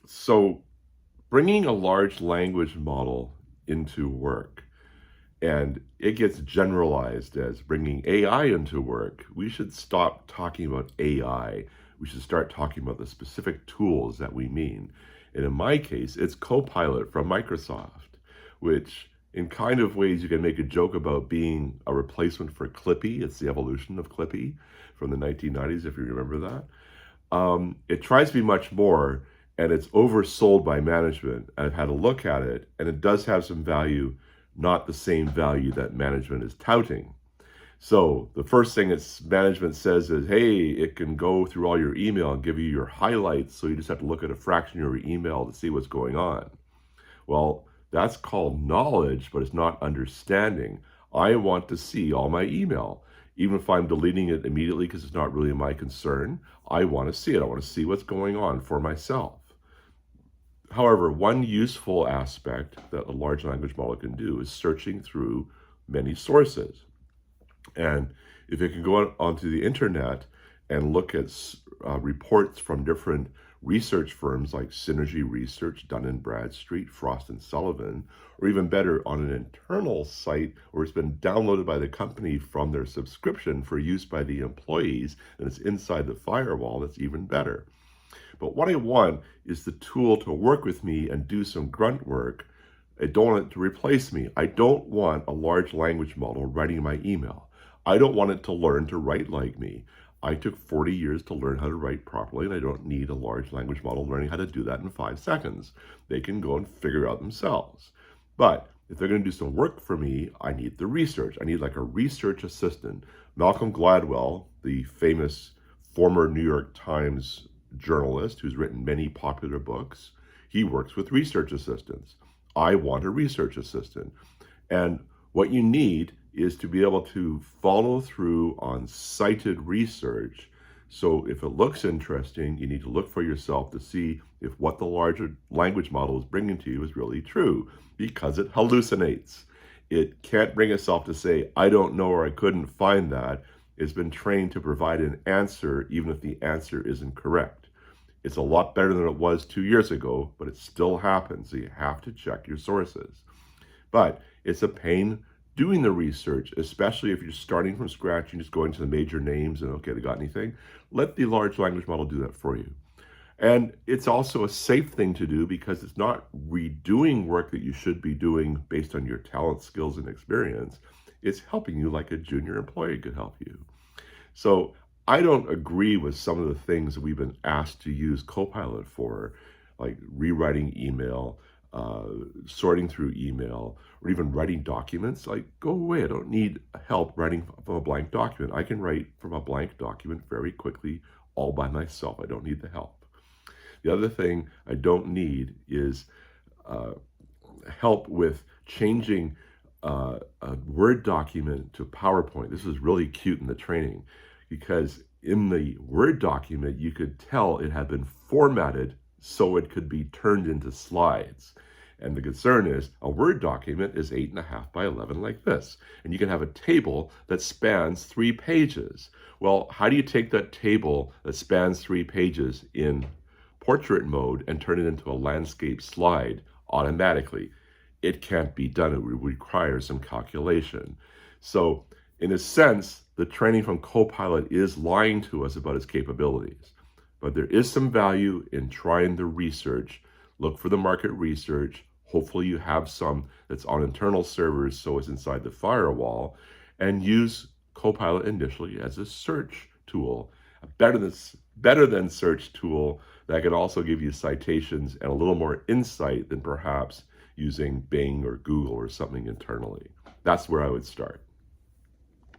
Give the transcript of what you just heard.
So, bringing a large language model into work and it gets generalized as bringing AI into work, we should stop talking about AI. We should start talking about the specific tools that we mean. And in my case, it's Copilot from Microsoft, which in kind of ways you can make a joke about being a replacement for Clippy. It's the evolution of Clippy from the 1990s, if you remember that. It tries to be much more, and it's oversold by management. I've had a look at it, and it does have some value, not the same value that management is touting. So the first thing its management says is, hey, it can go through all your email and give you your highlights, so you just have to look at a fraction of your email to see what's going on. Well, that's called knowledge, but it's not understanding. I want to see all my email. Even if I'm deleting it immediately because it's not really my concern, I want to see it. I want to see what's going on for myself. However, one useful aspect that a large language model can do is searching through many sources. And if it can go onto the internet and look at reports from different research firms like Synergy Research, Dun & Bradstreet, Frost & Sullivan, or even better, on an internal site where it's been downloaded by the company from their subscription for use by the employees, and it's inside the firewall, that's even better. But what I want is the tool to work with me and do some grunt work. I don't want it to replace me. I don't want a large language model writing my email. I don't want it to learn to write like me. I took 40 years to learn how to write properly, and I don't need a large language model learning how to do that in 5 seconds. They can go and figure it out themselves. But if they're going to do some work for me, I need the research. I need like a research assistant. Malcolm Gladwell, the famous former New York Times journalist who's written many popular books, he works with research assistants. I want a research assistant. And what you need is to be able to follow through on cited research. So if it looks interesting, you need to look for yourself to see if what the larger language model is bringing to you is really true, because it hallucinates. It can't bring itself to say, I don't know, or I couldn't find that. It's been trained to provide an answer even if the answer isn't correct. It's a lot better than it was 2 years ago, but it still happens. So you have to check your sources. But it's a pain doing the research, especially if you're starting from scratch and just going to the major names and, okay, they got anything? Let the large language model do that for you. And it's also a safe thing to do because it's not redoing work that you should be doing based on your talent, skills, and experience. It's helping you like a junior employee could help you. So I don't agree with some of the things that we've been asked to use Copilot for, like rewriting email, sorting through email, or even writing documents. Like, go away. I don't need help writing from a blank document. I can write from a blank document very quickly all by myself. I don't need the help. The other thing I don't need is help with changing a Word document to PowerPoint. This was really cute in the training because in the Word document, you could tell it had been formatted so it could be turned into slides. And the concern is a Word document is 8.5 by 11 like this. And you can have a table that spans 3 pages. Well, how do you take that table that spans 3 pages in portrait mode and turn it into a landscape slide automatically? It can't be done. It would require some calculation. So in a sense, the training from Copilot is lying to us about its capabilities. But there is some value in trying the research. Look for the market research. Hopefully you have some that's on internal servers so it's inside the firewall. And use Copilot initially as a search tool. A better than search tool that can also give you citations and a little more insight than perhaps using Bing or Google or something internally. That's where I would start.